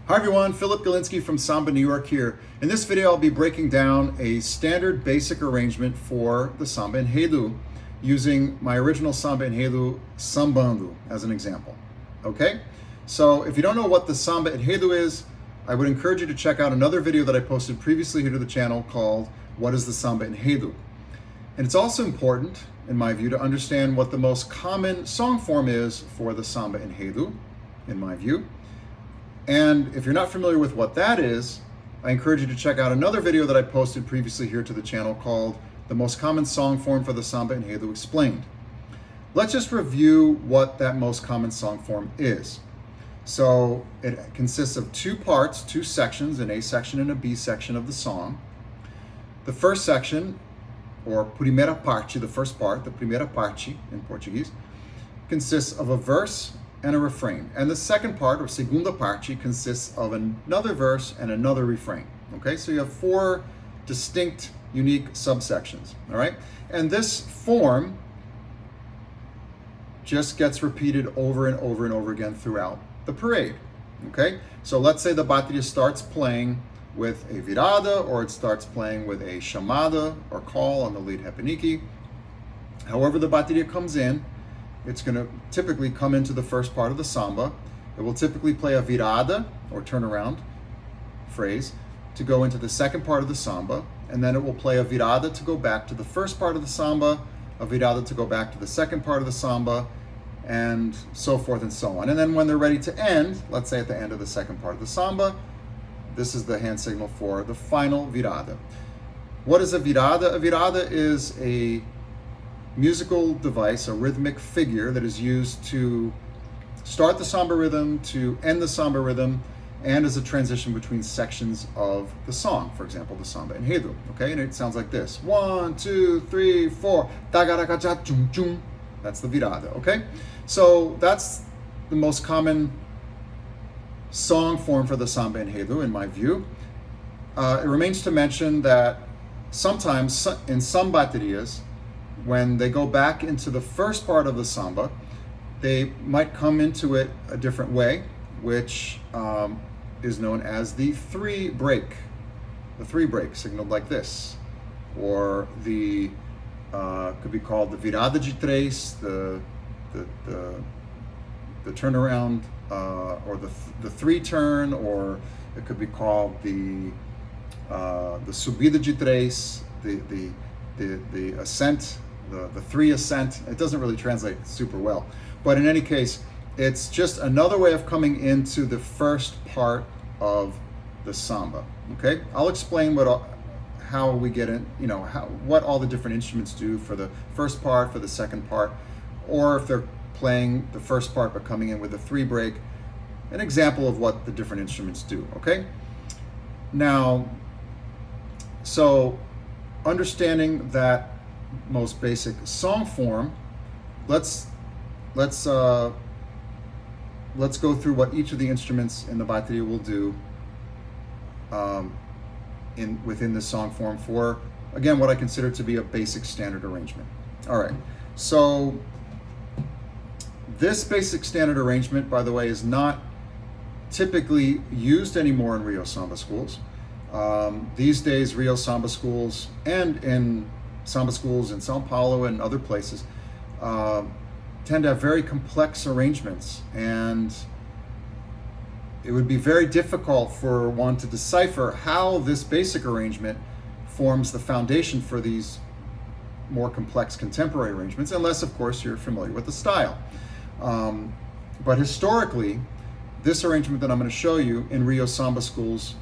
Hi everyone, Philip Galinsky from Samba New York here. In this video I'll be breaking down a standard basic arrangement for the Samba-Enredo using my original Samba-Enredo Sambando as an example. Okay? So if you don't know what the Samba-Enredo is, I would encourage you to check out another video that I posted previously here to the channel called What is the Samba-Enredo? And it's also important, in my view, to understand what the most common song form is for the Samba-Enredo, in my view. And if you're not familiar with what that is, I encourage you to check out another video that I posted previously here to the channel called The Most Common Song Form for the Samba-Enredo Explained. Let's just review what that most common song form is. So it consists of two parts, two sections, an A section and a B section of the song. The first section, or primeira parte, the first part, the primeira parte in Portuguese, consists of a verse and a refrain. And the second part, or segunda parte, consists of another verse and another refrain. Okay, so you have four distinct, unique subsections, all right? And this form just gets repeated over and over and over again throughout the parade, okay? So let's say the bateria starts playing with a virada, or it starts playing with a chamada, or call on the lead repenique. However the bateria comes in, it's going to typically come into the first part of the samba. It will typically play a virada, or turnaround phrase, to go into the second part of the samba, and then it will play a virada to go back to the first part of the samba, a virada to go back to the second part of the samba, and so forth and so on. And then when they're ready to end, let's say at the end of the second part of the samba, this is the hand signal for the final virada. What is a virada? A virada is a musical device, a rhythmic figure that is used to start the samba rhythm, to end the samba rhythm, and as a transition between sections of the song. For example, the Samba-Enredo, okay? And it sounds like this. 1, 2, 3, 4. That's the virada, okay? So that's the most common song form for the Samba-Enredo, in my view. It remains to mention that sometimes in some baterias, when they go back into the first part of the samba, they might come into it a different way, which is known as the three break. The three break, signaled like this. Or the, could be called the virada de três, the turnaround, or the three turn, or it could be called the subida de três, the ascent, the three ascent. It doesn't really translate super well, but in any case, it's just another way of coming into the first part of the samba. Okay, I'll explain how we get in, what all the different instruments do for the first part, for the second part, or if they're playing the first part but coming in with a three break, an example of what the different instruments do. Okay, now, so understanding that most basic song form, let's go through what each of the instruments in the bateria will do within this song form for, again, what I consider to be a basic standard arrangement. All right, so this basic standard arrangement, by the way, is not typically used anymore in Rio Samba schools. These days, Rio Samba schools and in Samba schools in Sao Paulo and other places tend to have very complex arrangements, and it would be very difficult for one to decipher how this basic arrangement forms the foundation for these more complex contemporary arrangements, unless, of course, you're familiar with the style. But historically, this arrangement that I'm going to show you in Rio Samba schools,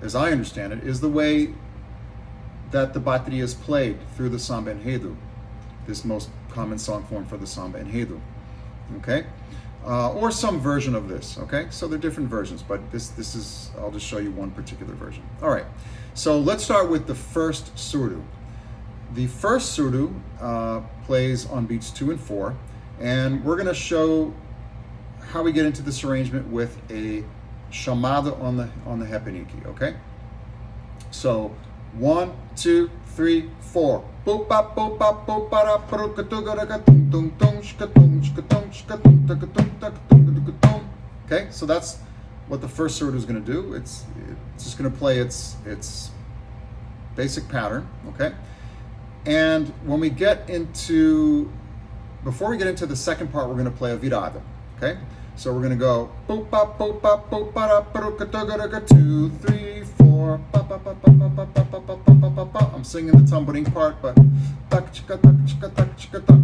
as I understand it, is the way that the bateria is played through the Samba-Enredo, this most common song form for the Samba-Enredo, okay? Or some version of this, okay? So there are different versions, but this is, I'll just show you one particular version. All right, so let's start with the first surdo. The first surdo plays on beats 2 and 4, and we're gonna show how we get into this arrangement with a chamada on the repenique, okay? So 1, 2, 3, 4. Okay, so that's what the first surdo is going to do. It's just going to play its basic pattern, okay? And when we get into, before we get into the second part, we're going to play a virada, okay? So we're going to go 2, 3, 4. I'm singing the tambourine part, but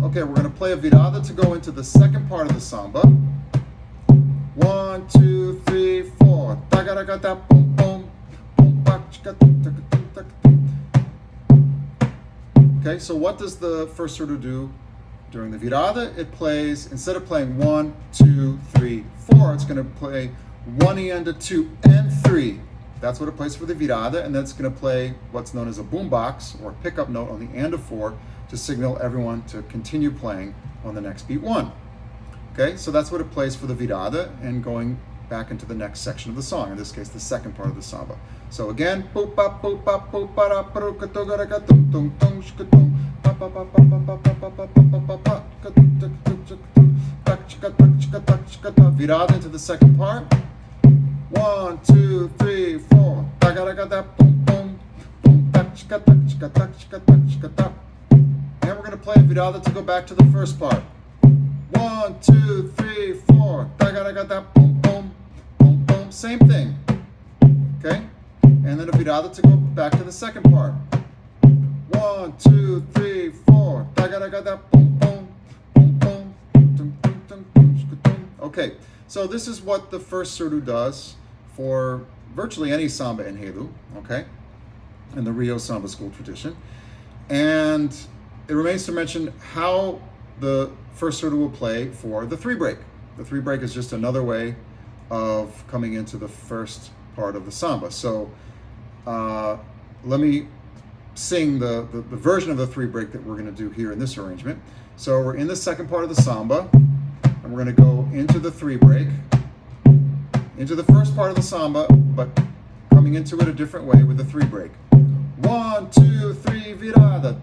okay, we're going to play a virada to go into the second part of the samba. 1, 2, 3, 4. Okay, so what does the first surdo do during the virada? It plays, instead of playing 1, 2, 3, 4, it's going to play 1 and a 2 and 3. That's what it plays for the virada, and then it's going to play what's known as a boombox or pickup note on the and of 4 to signal everyone to continue playing on the next beat 1. Okay, so that's what it plays for the virada and going back into the next section of the song, in this case the second part of the samba. So again, virada into the second part. 1, 2, 3, 4. And we're going to play a virada to go back to the first part. 1, 2, 3, 4. Same thing. Okay? And then a virada to go back to the second part. 1, 2, 3, 4. Okay, so this is what the first surdo does for virtually any Samba-Enredo, okay, in the Rio Samba school tradition. And it remains to mention how the first surdo will play for the 3-break. The 3-break is just another way of coming into the first part of the samba. So let me sing the version of the 3-break that we're going to do here in this arrangement. So we're in the second part of the samba, and we're going to go into the 3-break, into the first part of the samba, but coming into it a different way with the 3-break. 1, 2, 3, virada.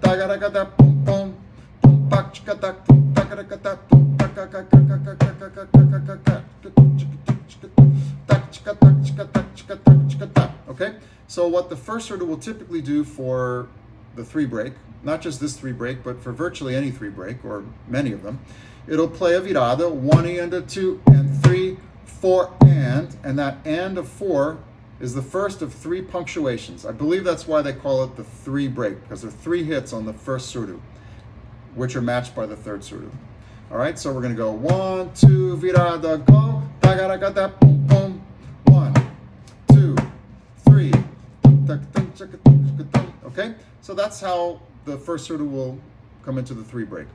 Okay, so what the first surdo will typically do for the 3-break, not just this 3-break, but for virtually any 3-break, or many of them, it'll play a virada, 1 and a 2 and 3, 4 and that and of 4 is the first of 3 punctuations. I believe that's why they call it the 3-break, because there are 3 hits on the first surdo, which are matched by the third surdo. All right, so we're going to go 1, 2, virada, go, boom, boom, 1, 2, 3, okay? So that's how the first surdo will come into the 3-break.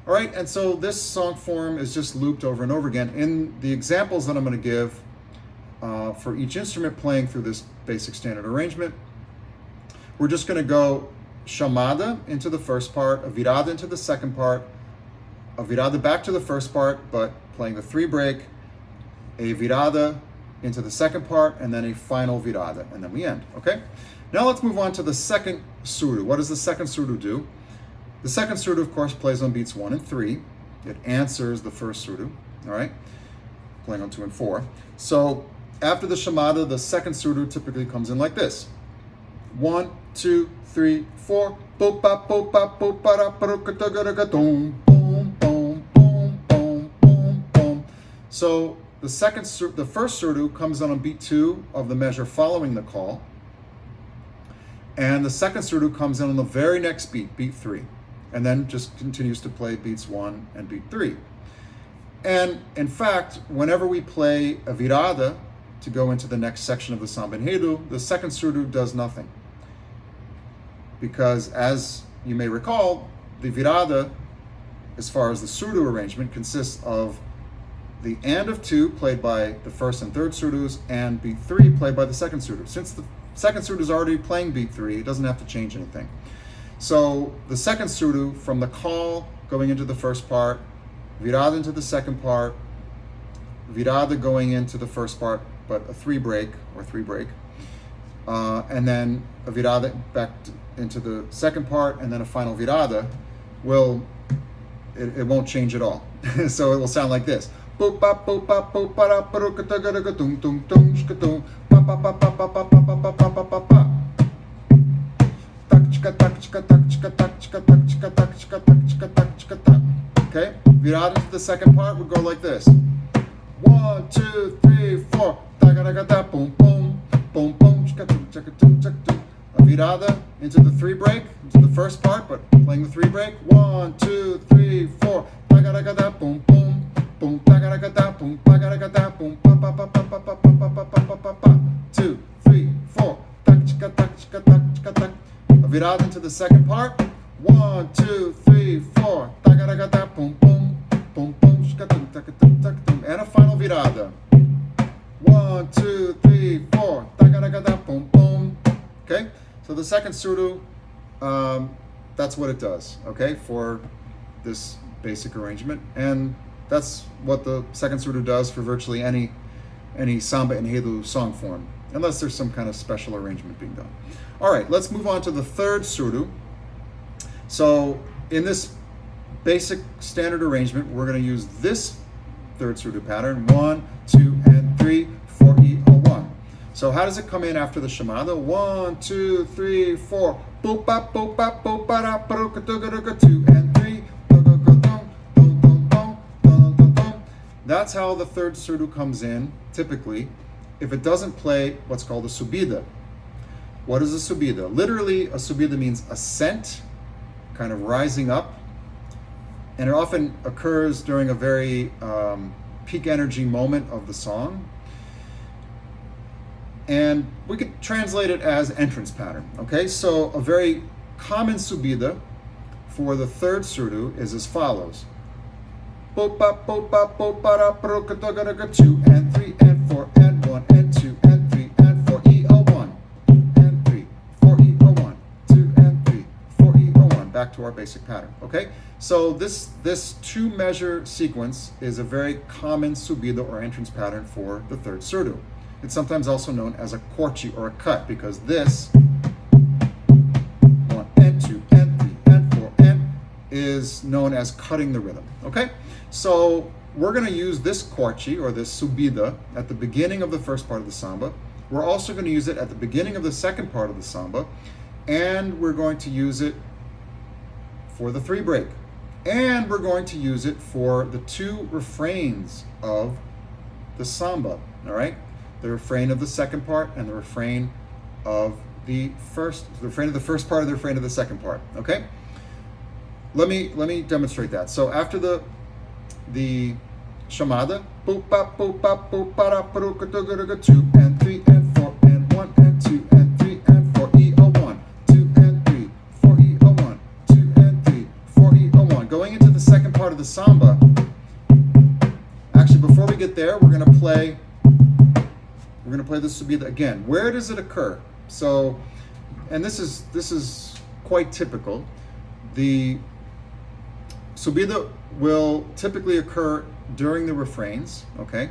All right, and so this song form is just looped over and over again. In the examples that I'm going to give for each instrument playing through this basic standard arrangement, we're just going to go chamada into the first part, a virada into the second part, a virada back to the first part, but playing the 3-break, a virada into the second part, and then a final virada, and then we end, okay? Now let's move on to the second surdo. What does the second surdo do? The second surdo, of course, plays on beats 1 and 3. It answers the first surdo, all right? Playing on 2 and 4. So after the chamada, the second surdo typically comes in like this. 1, 2, 3, 4. Boom, boom, boom, boom, boom, boom. So the first surdo comes on beat 2 of the measure following the call, and the second surdo comes in on the very next beat, beat 3, and then just continues to play beats 1 and beat 3. And in fact, whenever we play a virada to go into the next section of the Samba-Enredo, the second surdo does nothing. Because as you may recall, the virada, as far as the surdo arrangement, consists of the and of 2 played by the first and third surdos, and beat 3 played by the second surdo. Since the second surdo is already playing beat 3, it doesn't have to change anything. So the second surdo, from the call going into the first part, virada into the second part, virada going into the first part, but a 3-break, and then a virada back into the second part, and then a final virada, it won't change at all. So it will sound like this. Boop bop boop bop boop ba da ba da ga da ga dum dum dum shka dum ba ba ba ba ba ba ba ba ba ba ba ba ba. Tak chika tak chika tak chika tak chika tak chika tak chika tak chika tak chika tak. Okay, virada to the second part would go like this. 1, 2, 3, 4. Da ga da ga da boom boom boom boom chika dum chika dum chika dum. A virada into the 3 break, into the first part, but playing the 3 break. 1, 2, 3, 4. Da ga da ga da boom boom boom da ga da da boom da ga da da boom pa pa pa pa pa pa pa pa pa pa pa pa. 2, 3, 4. Tak chika tak chika tak chika tak. A virada into the second part. 1, 2, 3, 4. Da ga da da boom boom boom boom chika dum tak dum tak dum. And a final virada. 1, 2, 3, 4. Da ga da boom boom. Okay. So the second surdo, that's what it does, okay, for this basic arrangement. And that's what the second surdo does for virtually any Samba-Enredo song form, unless there's some kind of special arrangement being done. All right, let's move on to the third surdo. So in this basic standard arrangement, we're going to use this third surdo pattern, 1, 2, and 3, 4, E, O, 1. So how does it come in after the Sambando? 1, 2, 3, 4. Boop bop boop bop boop ba da ba da ga da 2 and 3. That's how the third surdo comes in, typically, if it doesn't play what's called a subida. What is a subida? Literally, a subida means ascent, kind of rising up, and it often occurs during a very peak energy moment of the song. And we could translate it as entrance pattern, okay? So a very common subida for the third surdo is as follows. 2 and 3 and 4 and 1 and 2 and 3 and 4 E O 1 and 3 4 E O 1 2 and 3 4 E O 1. Back to our basic pattern, okay? So this 2-measure sequence is a very common subida or entrance pattern for the third surdo. It's sometimes also known as a corte or a cut, because this 1 and 2 and 3 and 4 and is known as cutting the rhythm, okay? So we're going to use this corte or this subida at the beginning of the first part of the samba. We're also going to use it at the beginning of the second part of the samba, and we're going to use it for the 3 break, and we're going to use it for the 2 refrains of the samba, all right? The refrain of the second part and the refrain of the first part and the refrain of the second part, okay? Let me demonstrate that. So after the chamada, boop bop boop bop boop ba da ba da 2 and 3 and 4 and 1 and 2 and 3 and 4 E O 1 2 and 3 4 E O 1 2 and 3 4 E O 1. Going into the second part of the samba. Actually, before we get there, we're gonna play the subida again. Where does it occur? So, and this is quite typical. The subida will typically occur during the refrains, okay?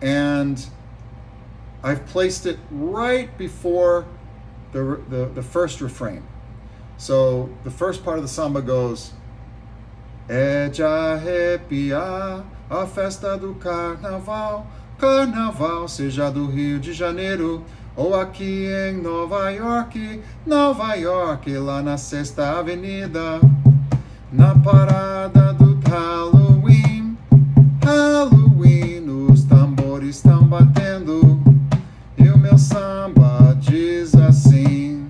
And I've placed it right before the first refrain. So the first part of the samba goes, é de arrepiar a festa do carnaval, carnaval, seja do Rio de Janeiro ou aqui em Nova York, Nova York, lá na Sexta Avenida, na parada do Halloween, Halloween, os tambores estão batendo e o meu samba diz assim,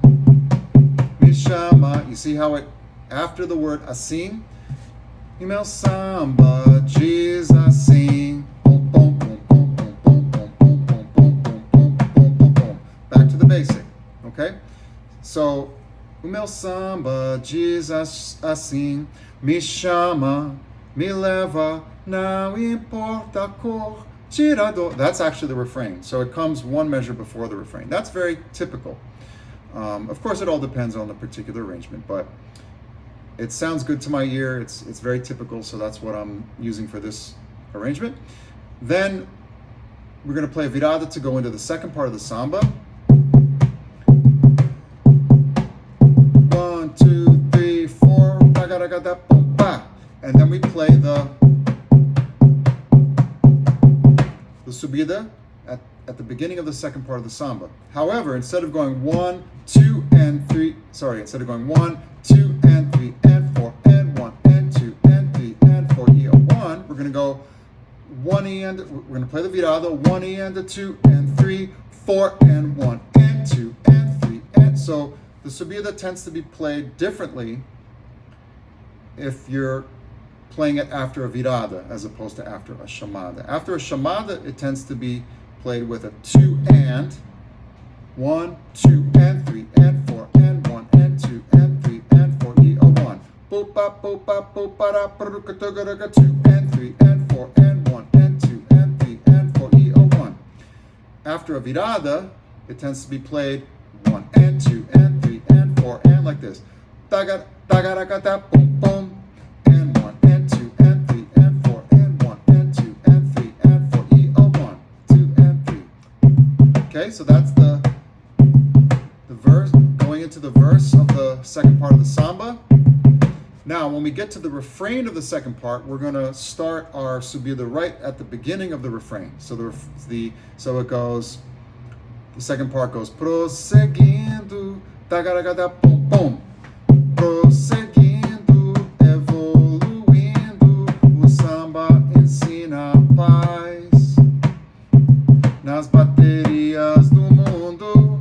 me chama. You see how it, after the word assim, e meu samba diz assim. Back to the basic, okay? So, o meu samba diz assim, me chama, me leva, não importa a cor, tirador. That's actually the refrain. So it comes 1 measure before the refrain. That's very typical. Of course, it all depends on the particular arrangement, but it sounds good to my ear. It's very typical, so that's what I'm using for this arrangement. Then we're going to play virada to go into the second part of the samba. 1, 2, 3, 4, and then we play the subida at the beginning of the second part of the samba. However, instead of going 1, 2, and 3, instead of going 1, 2, and 3, and 4, and 1, and 2, and 3, and 4, E, 1, we're going to go 1 and, we're going to play the virada, 1 and 2, and 3, 4, and 1, and 2, and 3, and so the subida tends to be played differently if you're playing it after a virada as opposed to after a chamada. After a chamada, it tends to be played with a 2 and 1, 2, and 3, and 4, and 1, and 2, and 3, and 4, E, 1. 2 and 3, and 4, and 1, and 2, and 3, and 4, E, 1. After a virada, it tends to be played 1 and 2, and 3, and 4, and like this. Taga, taga, boom, boom. And 1, and 2, and 3, and 4, and 1, and 2, and 3, and 4, E, 1, 2, and 3. Okay, so that's the verse, going into the verse of the second part of the samba. Now, when we get to the refrain of the second part, we're going to start our subida right at the beginning of the refrain. So so it goes, the second part goes, prosseguindo, tagaragada, pum, pum. Prosseguindo, evoluindo, o samba ensina paz. Nas baterias do mundo,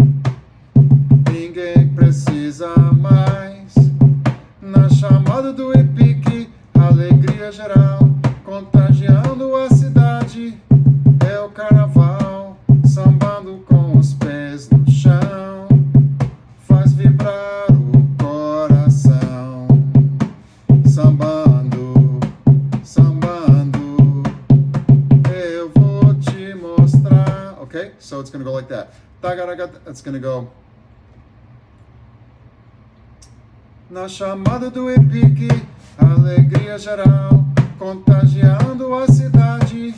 ninguém precisa mais. Na chamada do epique, alegria geral, contagiando a cidade. É o carnaval, sambando com os pés no chão, faz vibrar o coração. Sambando, sambando, eu vou te mostrar. Okay, so it's going to go like that. It's going to go. Na chamada do epique, alegria geral, contagiando a cidade.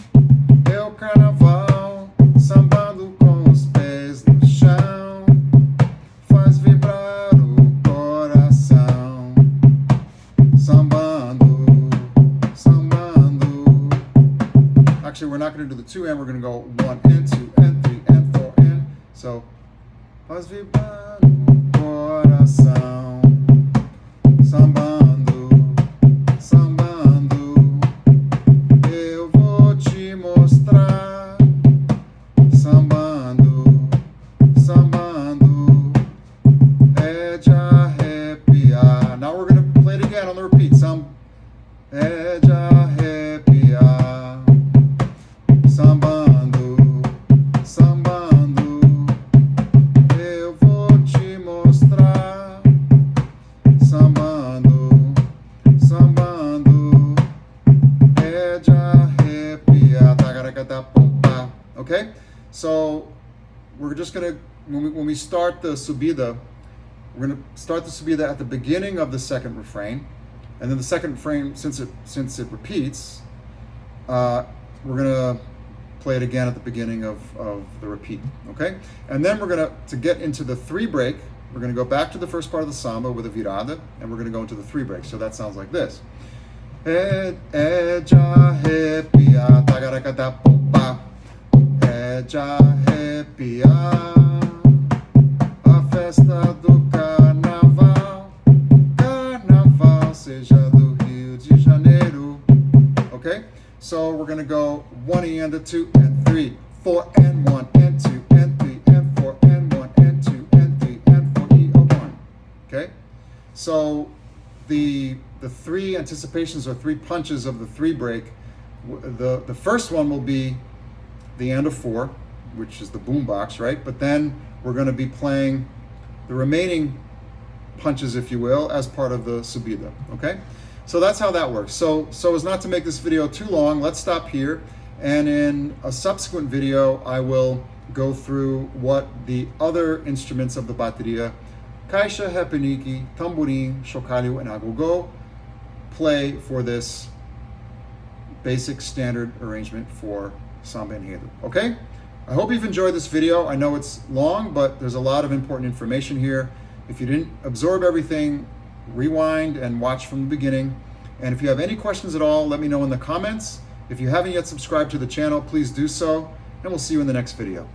É o carnaval, sambando com os pés no chão, faz vibrar o coração. Sambando, sambando. Actually, we're not going to do the 2 and, we're going to go 1 and 2 and 3 and 4 and. So, faz vibrar o coração. Sambando, sambando, eu vou te mostrar. Sambando, sambando, é de arrepiar. Now we're going to play it again on the repeat. É de arrepiar. Sambando, sambando, eu vou te mostrar. Sambando, sambando, é de arrepiar. Okay, so we're just gonna, when we start the subida, we're gonna start the subida at the beginning of the second refrain, and then the second refrain, since it repeats, we're gonna play it again at the beginning of the repeat. Okay, and then we're gonna, to get into the 3 break, we're going to go back to the first part of the samba with a virada, and we're going to go into the 3 breaks. So that sounds like this. É de arrepiar, tagaracatá, pumpa. É de arrepiar, a festa do carnaval. Carnaval, seja do Rio de Janeiro. Okay? So we're going to go 1 and a 2 and 3, 4 and 1 and 2 and 3 and 4 and 1 and 2 and 3 and 4, E, 1. Okay? So the 3 anticipations or 3 punches of the 3 break, the first one will be the end of 4, which is the boombox, right? But then we're going to be playing the remaining punches, if you will, as part of the subida, okay? So that's how that works. So as not to make this video too long, let's stop here, and in a subsequent video I will go through what the other instruments of the bateria, caixa, repenique, tamborim, chocalho, and agogô, play for this basic standard arrangement for Samba-Enredo. Okay? I hope you've enjoyed this video. I know it's long, but there's a lot of important information here. If you didn't absorb everything, rewind and watch from the beginning. And if you have any questions at all, let me know in the comments. If you haven't yet subscribed to the channel, please do so. and we'll see you in the next video.